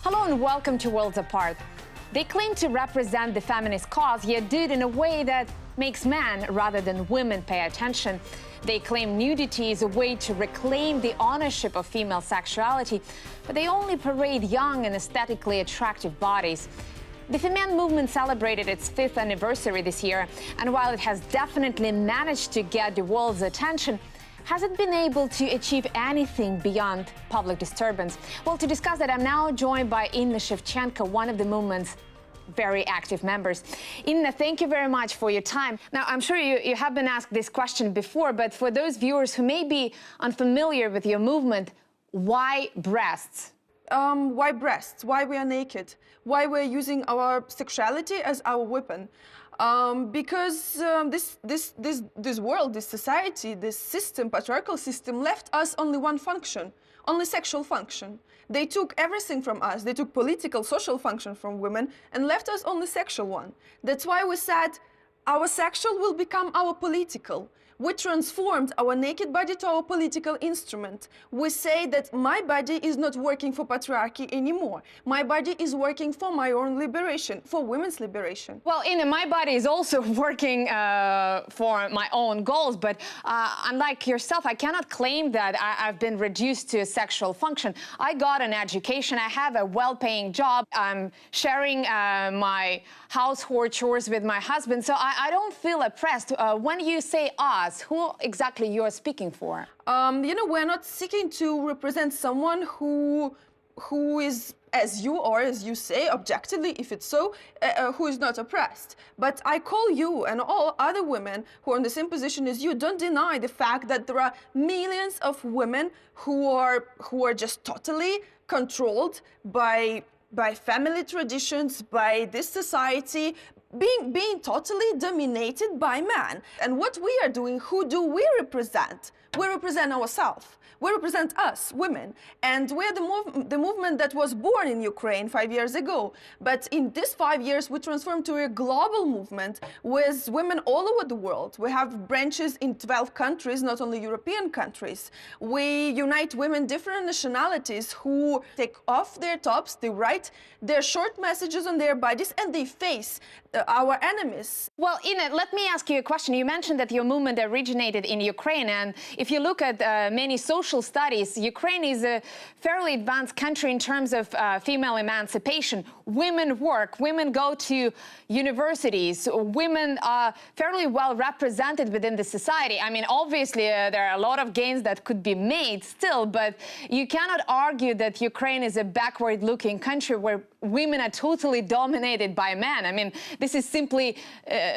Hello and welcome to Worlds Apart. They claim to represent the feminist cause, yet do it in a way that makes men rather than women pay attention. They claim nudity is a way to reclaim the ownership of female sexuality, but they only parade young and aesthetically attractive bodies. The FEMEN movement celebrated its 5th anniversary this year, and while it has definitely managed to get the world's attention, has it been able to achieve anything beyond public disturbance? Well, to discuss that, I'm now joined by Inna Shevchenko, one of the movement's very active members. Inna, thank you very much for your time. Now, I'm sure you have been asked this question before, but for those viewers who may be unfamiliar with your movement, why breasts? Why breasts? Why we are naked? Why we're using our sexuality as our weapon? Because this world, this society, this system, patriarchal system, left us only one function, only sexual function. They took everything from us. They took political, social function from women and left us only sexual one. That's why we said our sexual will become our political. We transformed our naked body to our political instrument. We say that my body is not working for patriarchy anymore. My body is working for my own liberation, for women's liberation. Well, Inna, my body is also working for my own goals, but unlike yourself, I cannot claim that I've been reduced to a sexual function. I got an education, I have a well-paying job, I'm sharing my household chores with my husband, so I don't feel oppressed. When you say us, who exactly you are speaking for? You know, we're not seeking to represent someone who is, as you or as you say, objectively, if it's so, who is not oppressed. But I call you and all other women who are in the same position as you, don't deny the fact that there are millions of women who are just totally controlled by family traditions, by this society, being totally dominated by men. And what we are doing, who do we represent? We represent ourselves. We represent us, women. And we're the movement that was born in Ukraine 5 years ago. But in these 5 years, we transformed to a global movement with women all over the world. We have branches in 12 countries, not only European countries. We unite women, different nationalities, who take off their tops, they write their short messages on their bodies, and they face our enemies. Well, Inna, let me ask you a question. You mentioned that your movement originated in Ukraine, and if you look at many social studies, Ukraine is a fairly advanced country in terms of female emancipation. Women work, women go to universities, women are fairly well represented within the society. I mean, obviously, there are a lot of gains that could be made still, but you cannot argue that Ukraine is a backward-looking country where women are totally dominated by men. I mean, this is simply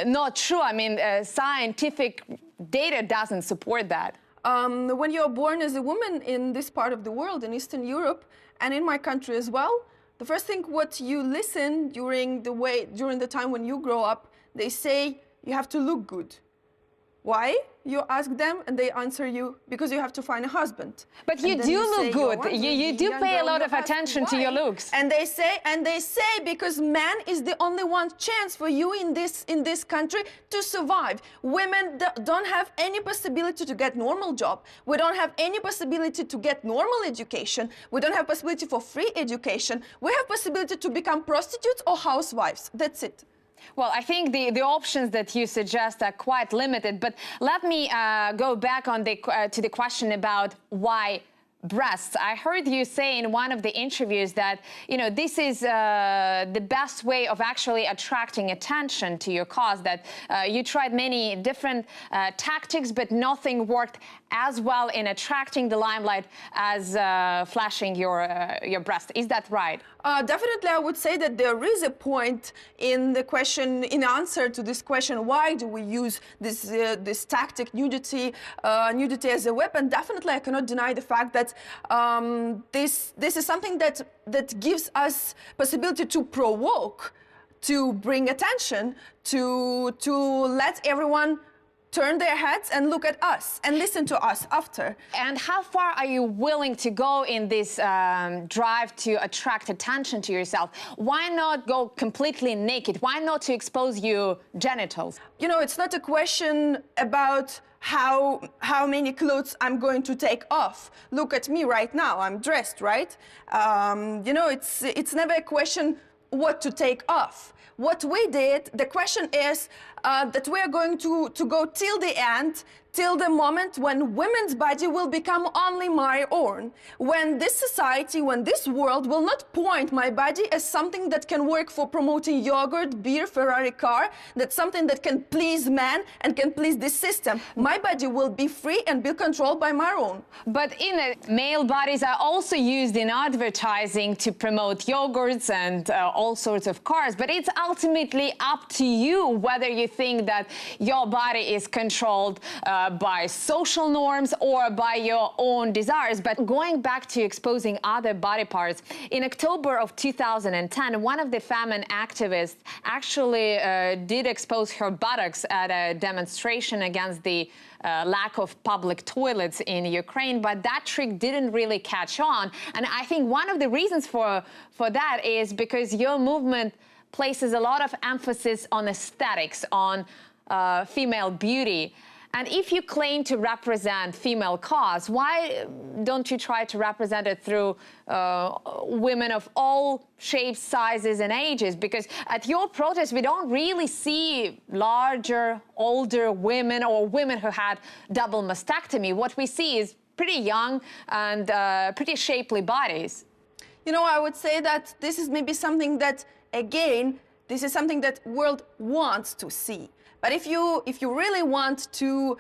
not true. I mean, scientific data doesn't support that. When you're born as a woman in this part of the world, in Eastern Europe, and in my country as well, the first thing what you listen during the time when you grow up, they say you have to look good. Why? You ask them and they answer you, because you have to find a husband. But you do look good. You do pay a lot of attention to your looks. And they say because man is the only one chance for you in this country to survive. Women don't have any possibility to get normal job. We don't have any possibility to get normal education. We don't have possibility for free education. We have possibility to become prostitutes or housewives. That's it. Well, I think the options that you suggest are quite limited, but let me go back on to the question about why breasts. I heard you say in one of the interviews that, you know, this is the best way of actually attracting attention to your cause, that you tried many different tactics, but nothing worked as well in attracting the limelight as flashing your breast. Is that right? Definitely, I would say that there is a point in the question, in answer to this question, why do we use this tactic, nudity as a weapon? Definitely, I cannot deny the fact that this is something that gives us possibility to provoke, to bring attention, to let everyone turn their heads and look at us and listen to us after. And how far are you willing to go in this drive to attract attention to yourself? Why not go completely naked? Why not to expose your genitals? You know, it's not a question about how many clothes I'm going to take off. Look at me right now, I'm dressed, right? You know, it's never a question what to take off. What we did, the question is that we are going to go till the end, till the moment when women's body will become only my own. When this society, when this world will not point my body as something that can work for promoting yogurt, beer, Ferrari car, that's something that can please men and can please this system. My body will be free and be controlled by my own. But male bodies are also used in advertising to promote yogurts and all sorts of cars. But it's ultimately up to you whether you think that your body is controlled by social norms or by your own desires. But going back to exposing other body parts, in October of 2010, one of the FEMEN activists actually did expose her buttocks at a demonstration against the lack of public toilets in Ukraine, but that trick didn't really catch on. And I think one of the reasons for that is because your movement places a lot of emphasis on aesthetics, on female beauty. And if you claim to represent female cause, why don't you try to represent it through women of all shapes, sizes, and ages? Because at your protest, we don't really see larger, older women or women who had double mastectomy. What we see is pretty young and pretty shapely bodies. You know, I would say that this is maybe something that, again, this is something that world wants to see. But if you really want to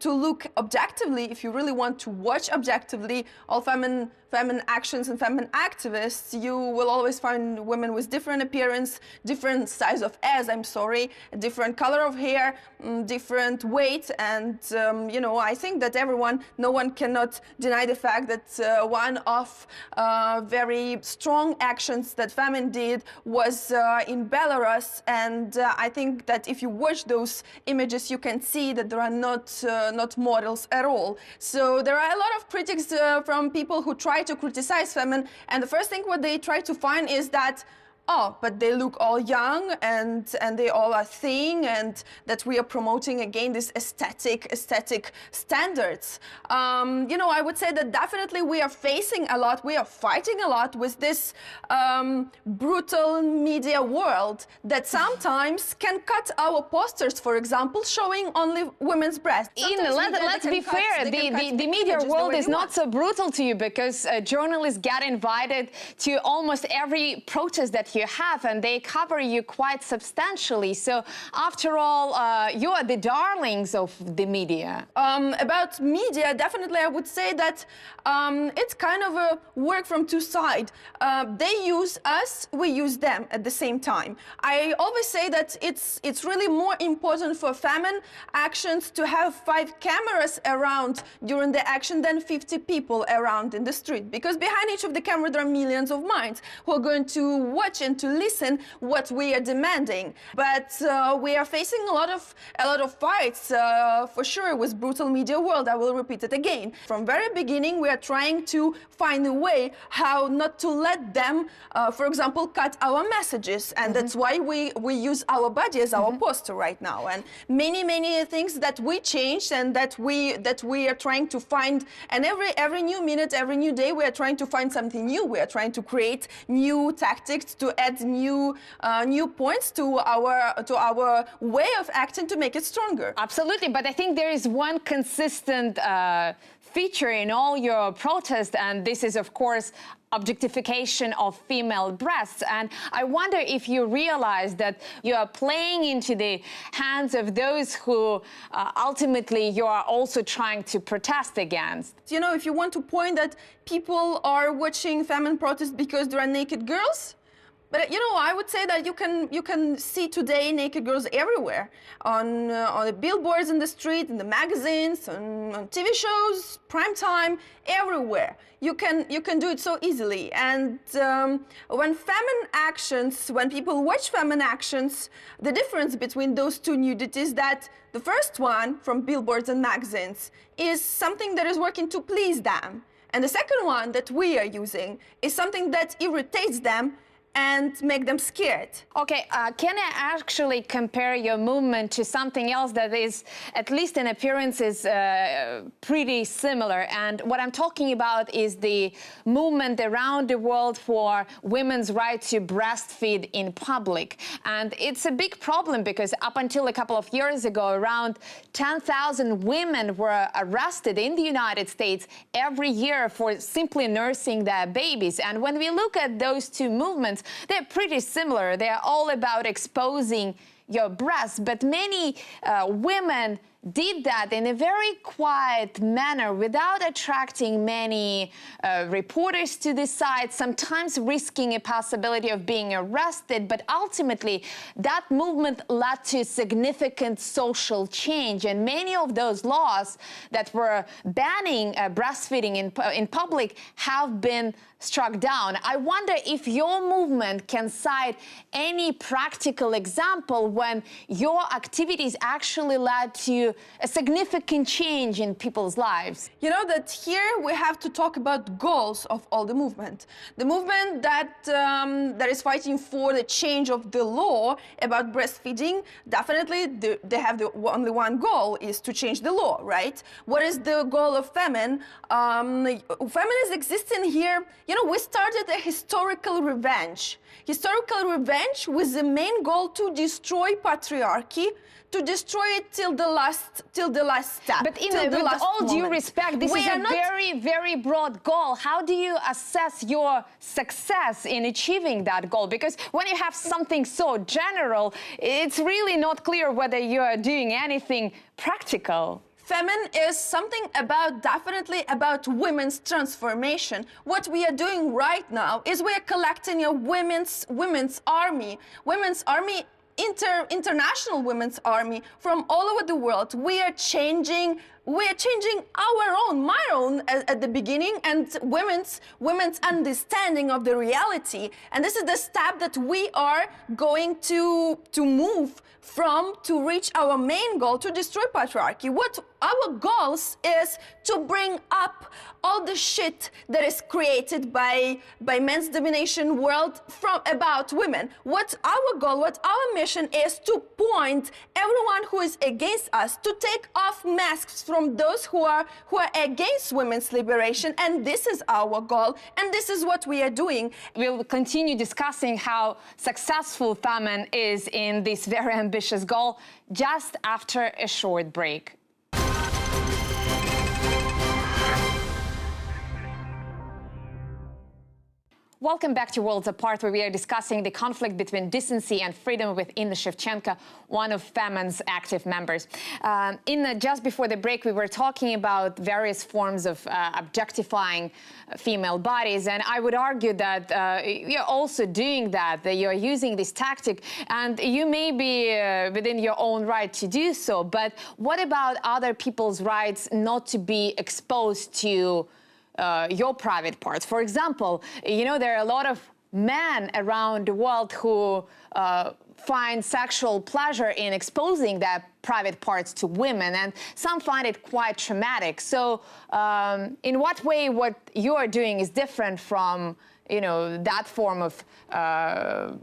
look objectively, if you really want to watch objectively all FEMEN actions and FEMEN activists, you will always find women with different appearance, different size of ass, different color of hair, different weight, and you know, I think that no one cannot deny the fact that one of very strong actions that FEMEN did was in Belarus, and I think that if you watch those images, you can see that there are not models at all. So there are a lot of critics from people who try to criticize FEMEN, and the first thing what they try to find is that, oh, but they look all young and they all are thin, and that we are promoting again this aesthetic standards. You know, I would say that definitely we are facing a lot, we are fighting a lot with this brutal media world that sometimes can cut our posters, for example, showing only women's breasts. Let's be fair, the media world is not so brutal to you, because journalists get invited to almost every protest that you have, and they cover you quite substantially. So after all, you are the darlings of the media. About media, definitely I would say that it's kind of a work from two sides. They use us, we use them at the same time. I always say that it's really more important for FEMEN actions to have 5 cameras around during the action than 50 people around in the street, because behind each of the camera there are millions of minds who are going to watch and to listen what we are demanding. But we are facing a lot of fights for sure with brutal media world. I will repeat it again. From very beginning we are trying to find a way how not to let them, for example, cut our messages, and that's why we use our body as our poster right now, and many things that we changed and that we are trying to find, and every new minute, every new day we are trying to find something new. We are trying to create new tactics, to add new points to our way of acting to make it stronger. Absolutely, but I think there is one consistent feature in all your protests, and this is, of course, objectification of female breasts. And I wonder if you realize that you are playing into the hands of those who ultimately you are also trying to protest against. You know, if you want to point that people are watching FEMEN protests because there are naked girls, But you know, I would say that you can see today naked girls everywhere, on the billboards in the street, in the magazines, on TV shows, prime time, everywhere. You can do it so easily. And when people watch FEMEN actions, the difference between those two nudities, that the first one from billboards and magazines is something that is working to please them, and the second one that we are using is something that irritates them and make them scared. Okay, can I actually compare your movement to something else that is, at least in appearance, is pretty similar? And what I'm talking about is the movement around the world for women's right to breastfeed in public. And it's a big problem because up until a couple of years ago, around 10,000 women were arrested in the United States every year for simply nursing their babies. And when we look at those two movements, they're pretty similar. They're all about exposing your breasts, but many women did that in a very quiet manner without attracting many reporters to the site, sometimes risking a possibility of being arrested. But ultimately, that movement led to significant social change, and many of those laws that were banning breastfeeding in public have been struck down. I wonder if your movement can cite any practical example when your activities actually led to a significant change in people's lives. You know that here we have to talk about goals of all the movement. The movement that is fighting for the change of the law about breastfeeding, definitely they have only one goal, is to change the law, right? What is the goal of FEMEN? FEMEN is existing here. You know, we started a historical revenge. Historical revenge with the main goal to destroy patriarchy, to destroy it till the last step. But with all due respect, this is a very, very broad goal. How do you assess your success in achieving that goal? Because when you have something so general, it's really not clear whether you are doing anything practical. FEMEN is something definitely about women's transformation. What we are doing right now is we are collecting a women's army, international women's army from all over the world. We are changing my own at the beginning, and women's understanding of the reality. And this is the step that we are going to move from to reach our main goal, to destroy patriarchy. What our goals is to bring up all the shit that is created by men's domination world about women. What our goal, what our mission is to point everyone who is against us to take off masks from those who are against women's liberation. And this is our goal, and this is what we are doing. We'll continue discussing how successful FEMEN is in this very ambitious goal just after a short break. Welcome back to Worlds Apart, where we are discussing the conflict between decency and freedom with Inna Shevchenko, one of FEMEN's active members. Inna, just before the break, we were talking about various forms of objectifying female bodies, and I would argue that you're also doing that you're using this tactic, and you may be within your own right to do so, but what about other people's rights not to be exposed to your private parts? For example, you know, there are a lot of men around the world who find sexual pleasure in exposing their private parts to women, and some find it quite traumatic. So in what way what you're doing is different from, you know, that form of,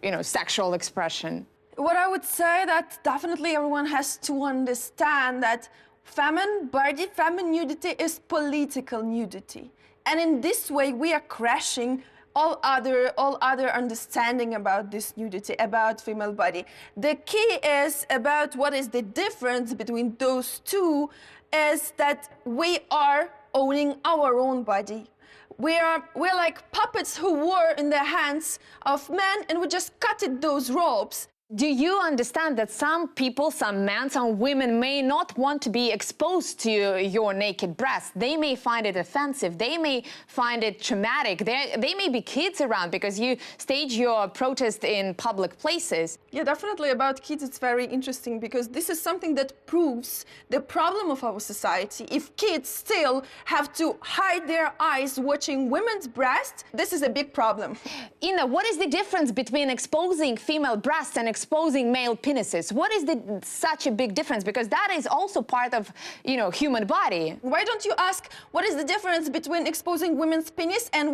you know, sexual expression? What I would say, that definitely everyone has to understand that FEMEN nudity is political nudity. And in this way, we are crashing all other understanding about this nudity, about female body. The key is about what is the difference between those two, is that we are owning our own body. We're like puppets who were in the hands of men, and we just cutted those ropes. Do you understand that some people, some men, some women may not want to be exposed to your naked breast? They may find it offensive. They may find it traumatic. They may be kids around because you stage your protest in public places. Yeah, definitely about kids, it's very interesting because this is something that proves the problem of our society. If kids still have to hide their eyes watching women's breasts, this is a big problem. Inna, what is the difference between exposing female breasts and exposing male penises? What is such a big difference? Because that is also part of, human body. Why don't you ask what is the difference between exposing women's penis and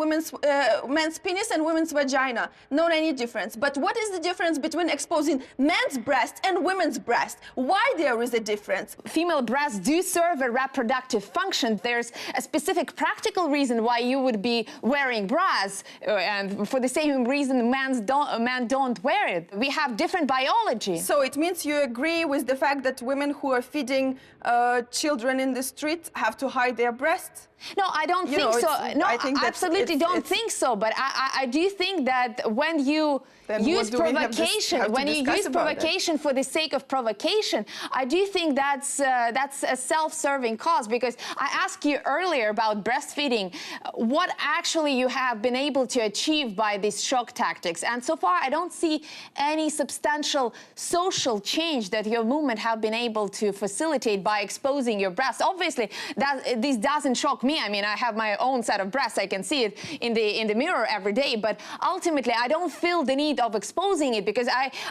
men's penis and women's vagina? Not any difference. But what is the difference between exposing men's breast and women's breast? Why there is a difference? Female breasts do serve a reproductive function. There's a specific practical reason why you would be wearing bras, and for the same reason men don't wear it. We have different biology. So it means you agree with the fact that women who are feeding children in the street have to hide their breasts? No, I don't think so. No, I absolutely don't think so. But I do think that when you use provocation, for the sake of provocation, I do think that's a self-serving cause. Because I asked you earlier about breastfeeding, what actually you have been able to achieve by these shock tactics. And so far, I don't see any substantial social change that your movement have been able to facilitate by exposing your breasts. Obviously, this doesn't shock me. I mean, I have my own set of breasts. I can see it in the mirror every day. But ultimately, I don't feel the need of exposing it because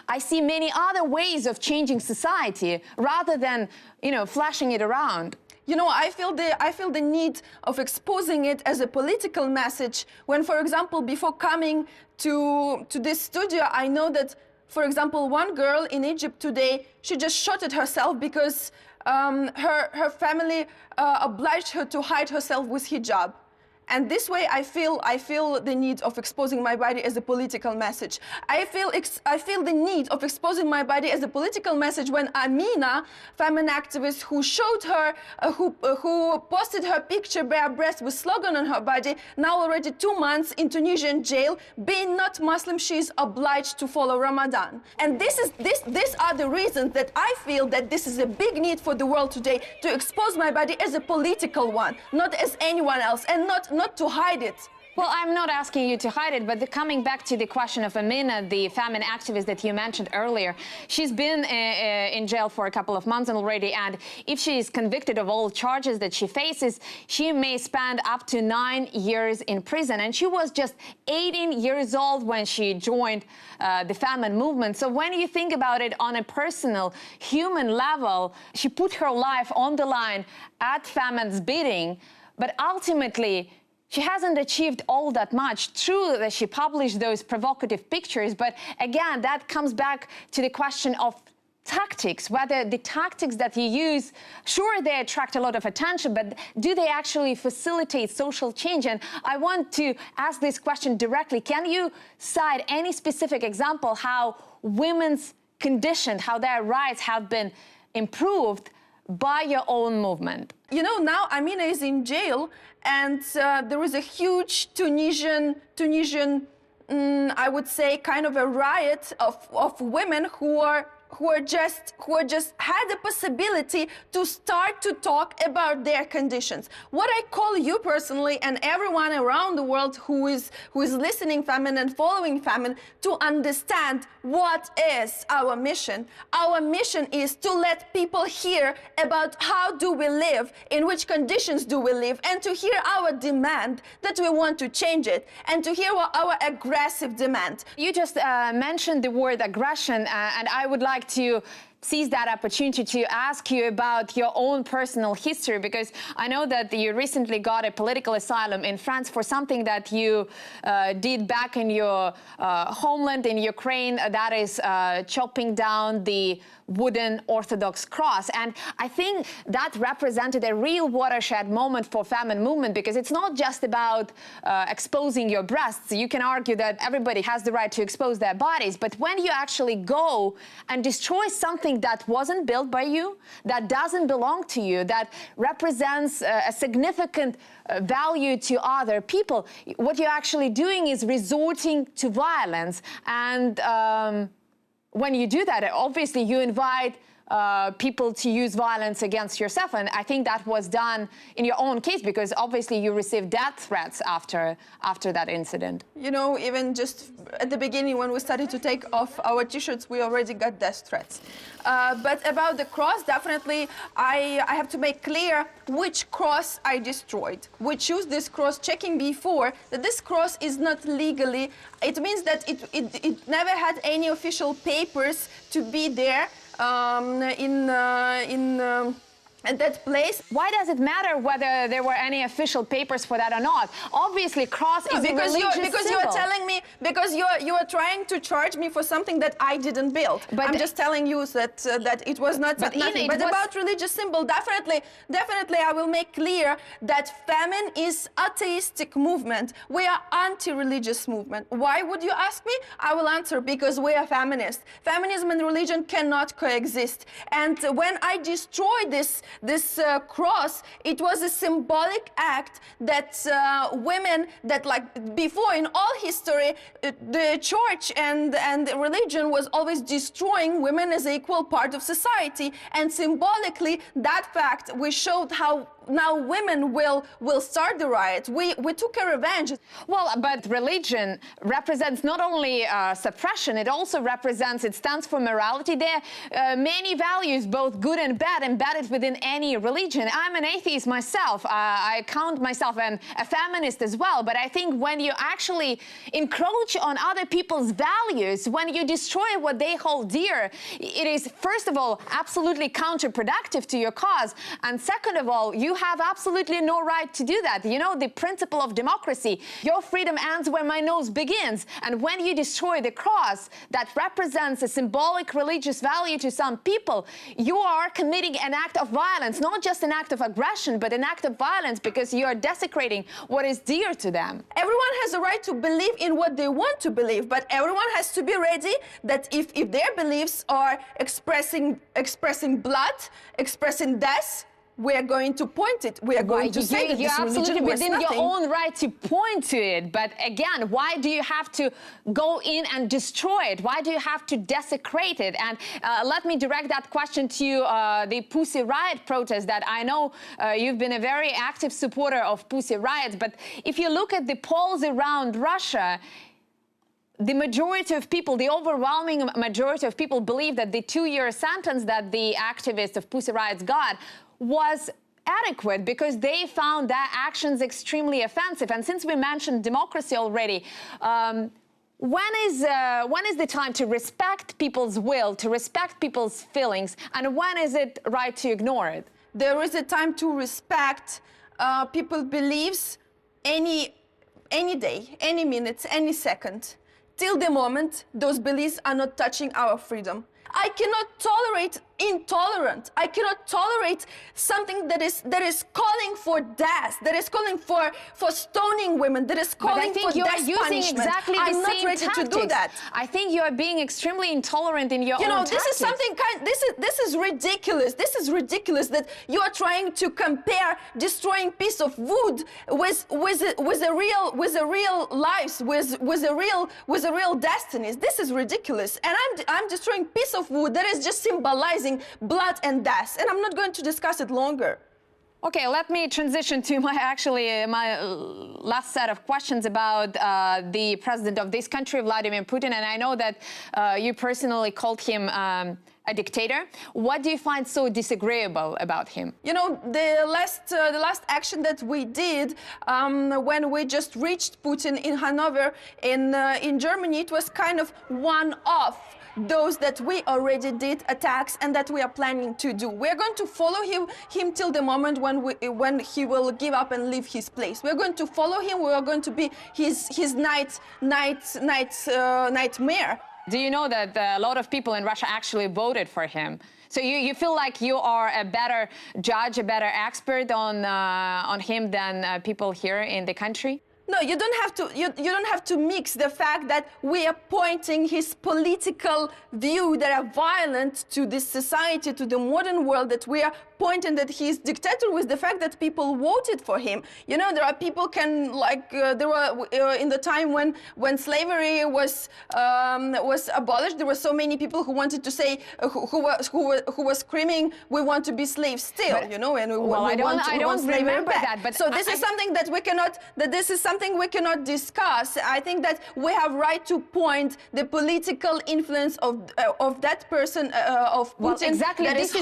I see many other ways of changing society rather than, flashing it around. I feel the need of exposing it as a political message when, for example, before coming to this studio, I know that, for example, one girl in Egypt today, she just shot at herself because her family obliged her to hide herself with hijab. And this way, I feel the need of exposing my body as a political message. I feel the need of exposing my body as a political message when Amina, feminine activist who showed her, who posted her picture bare breast with slogan on her body, now already 2 months in Tunisian jail, being not Muslim, she is obliged to follow Ramadan. And these are the reasons that I feel that this is a big need for the world today to expose my body as a political one, not as anyone else, and not to hide it. Well, I'm not asking you to hide it, but coming back to the question of Amina, the feminine activist that you mentioned earlier, she's been in jail for a couple of months already, and if she is convicted of all charges that she faces, she may spend up to 9 years in prison. And she was just 18 years old when she joined the feminine movement. So when you think about it on a personal, human level, she put her life on the line at femin's bidding, but ultimately, she hasn't achieved all that much. True that she published those provocative pictures, but again, that comes back to the question of tactics, whether the tactics that you use, sure, they attract a lot of attention, but do they actually facilitate social change? And I want to ask this question directly. Can you cite any specific example how women's condition, how their rights have been improved by your own movement? Now Amina is in jail, and there is a huge Tunisian, I would say, kind of a riot of women who just had the possibility to start to talk about their conditions. What I call you personally and everyone around the world who is listening feminine and following feminine to understand what is our mission. Our mission is to let people hear about how do we live, in which conditions do we live, and to hear our demand that we want to change it, and to hear our aggressive demand. You just mentioned the word aggression, and I would like to seize that opportunity to ask you about your own personal history, because I know that you recently got a political asylum in France for something that you did back in your homeland in Ukraine, that is chopping down the wooden Orthodox cross. And I think that represented a real watershed moment for feminine movement, because it's not just about exposing your breasts. You can argue that everybody has the right to expose their bodies, but when you actually go and destroy something that wasn't built by you, that doesn't belong to you, that represents a significant value to other people, what you're actually doing is resorting to violence. And when you do that, obviously you invite people to use violence against yourself, and I think that was done in your own case because obviously you received death threats after that incident. You know, even just at the beginning when we started to take off our t-shirts, we already got death threats. But about the cross, definitely I have to make clear which cross I destroyed. We choose this cross checking before that this cross is not legally. It means that it never had any official papers to be there. At that place. Why does it matter whether there were any official papers for that or not? Obviously, cross is a religious because symbol. you are telling me, because you are trying to charge me for something that I didn't build. But I'm just telling you that that it was not nothing. But about religious symbol, definitely I will make clear that FEMEN is atheistic movement. We are anti-religious movement. Why would you ask me? I will answer because we are feminists. Feminism and religion cannot coexist. And when I destroyed this cross, it was a symbolic act that women that, like, before in all history, the church and religion was always destroying women as an equal part of society, and symbolically that fact we showed how now women will start the riot. We took a revenge. Well, but religion represents not only suppression, it also represents, it stands for morality. There are many values, both good and bad, embedded within any religion. I'm an atheist myself. I count myself a feminist as well, but I think when you actually encroach on other people's values, when you destroy what they hold dear, it is, first of all, absolutely counterproductive to your cause, and second of all, you have absolutely no right to do that. You know, the principle of democracy, your freedom ends where my nose begins. And when you destroy the cross that represents a symbolic religious value to some people, you are committing an act of violence, not just an act of aggression, but an act of violence because you are desecrating what is dear to them. Everyone has a right to believe in what they want to believe, but everyone has to be ready that if their beliefs are expressing blood, expressing death, we are going to point it. We are going to say that this religion was within your own right to point to it. But again, why do you have to go in and destroy it? Why do you have to desecrate it? And let me direct that question to the Pussy Riot protest that I know you've been a very active supporter of Pussy Riot. But if you look at the polls around Russia, the majority of people, the overwhelming majority of people believe that the 2-year sentence that the activists of Pussy Riots got was adequate because they found that actions extremely offensive. And since we mentioned democracy already, when is the time to respect people's will, to respect people's feelings, and when is it right to ignore it? There is a time to respect people's beliefs any day, any minute, any second, till the moment those beliefs are not touching our freedom. I cannot tolerate intolerant. I cannot tolerate something that is calling for death, that is calling for stoning women, that is calling for death punishment. Exactly I'm the not same ready tactics. to do that. I think you are being extremely intolerant in your own this tactics. is something this is ridiculous. This is ridiculous that you are trying to compare destroying piece of wood with a real lives, with a real destinies. This is ridiculous. And I'm destroying piece of wood that is just symbolizing blood and death, and I'm not going to discuss it longer. Okay, let me transition to my last set of questions about the president of this country, Vladimir Putin, and I know that you personally called him a dictator. What do you find so disagreeable about him? You know, the last action that we did when we just reached Putin in Hanover in Germany, it was kind of one-off those that we already did attacks and that we are planning to do. We're going to follow him till the moment when he will give up and leave his place. We're going to follow him. We are going to be his nightmare. Do you know that a lot of people in Russia actually voted for him? So you feel like you are a better judge, a better expert on him than people here in the country? No, you don't have to. You don't have to mix the fact that we are pointing his political view that are violent to this society, to the modern world, that we are pointing that he's dictator with the fact that people voted for him. You know, there are people can like there were in the time when slavery was abolished, there were so many people who wanted to say who was screaming, we want to be slaves still, you know, and I don't remember that. But so this is something that we cannot. This is something we cannot discuss. I think that we have right to point the political influence of that person of Putin. Well, exactly. That is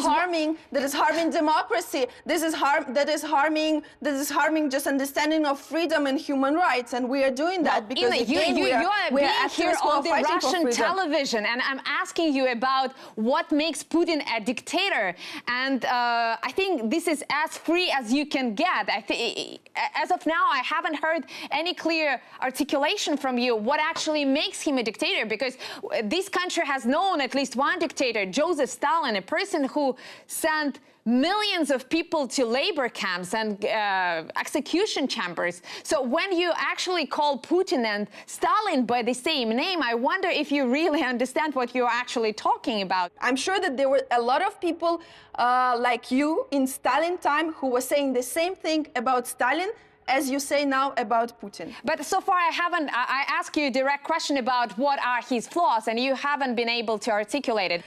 harming democracy. That is harming just understanding of freedom and human rights, and we are doing that because again, we are here on the Russian television, and I'm asking you about what makes Putin a dictator, and I think this is as free as you can get. As of now, I haven't heard any clear articulation from you what actually makes him a dictator, because this country has known at least one dictator, Joseph Stalin, a person who sent millions of people to labor camps and execution chambers. So when you actually call Putin and Stalin by the same name, I wonder if you really understand what you're actually talking about. I'm sure that there were a lot of people like you in Stalin time who were saying the same thing about Stalin as you say now about Putin. But so far I asked you a direct question about what are his flaws, and you haven't been able to articulate it.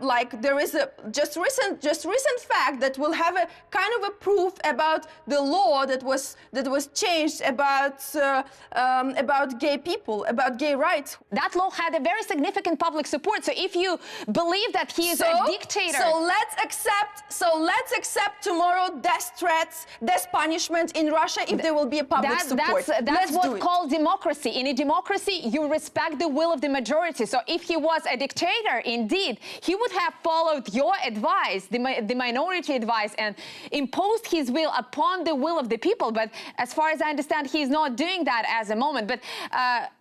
Like there is a just recent fact that will have a kind of a proof about the law that was changed about gay people, about gay rights. That law had a very significant public support. So if you believe that he is a dictator, so let's accept tomorrow death threats, death punishment in Russia if there will be a public support. That's what's called democracy. In a democracy, you respect the will of the majority. So if he was a dictator, indeed, he would have followed your advice, the minority advice, and imposed his will upon the will of the people. But as far as I understand, he's not doing that at the moment. But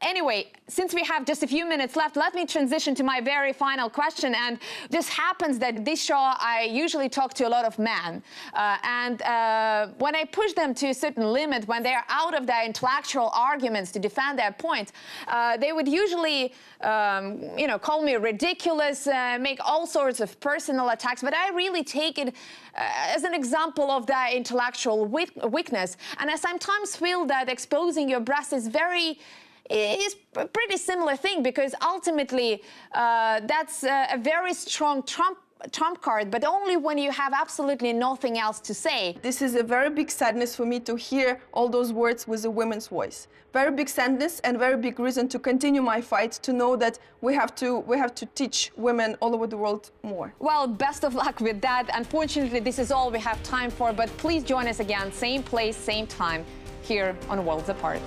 anyway, since we have just a few minutes left, let me transition to my very final question. And this happens that this show, I usually talk to a lot of men. And when I push them to a certain limit, when they're out of their intellectual arguments to defend their point, they would usually, call me ridiculous, make all sorts of personal attacks. But I really take it as an example of their intellectual weakness. And I sometimes feel that exposing your breast is a pretty similar thing, because ultimately that's a very strong trump card, but only when you have absolutely nothing else to say. This is a very big sadness for me to hear all those words with a woman's voice. Very big sadness and very big reason to continue my fight, to know that we have to teach women all over the world more. Well, best of luck with that. Unfortunately, this is all we have time for, but please join us again, same place, same time, here on Worlds Apart.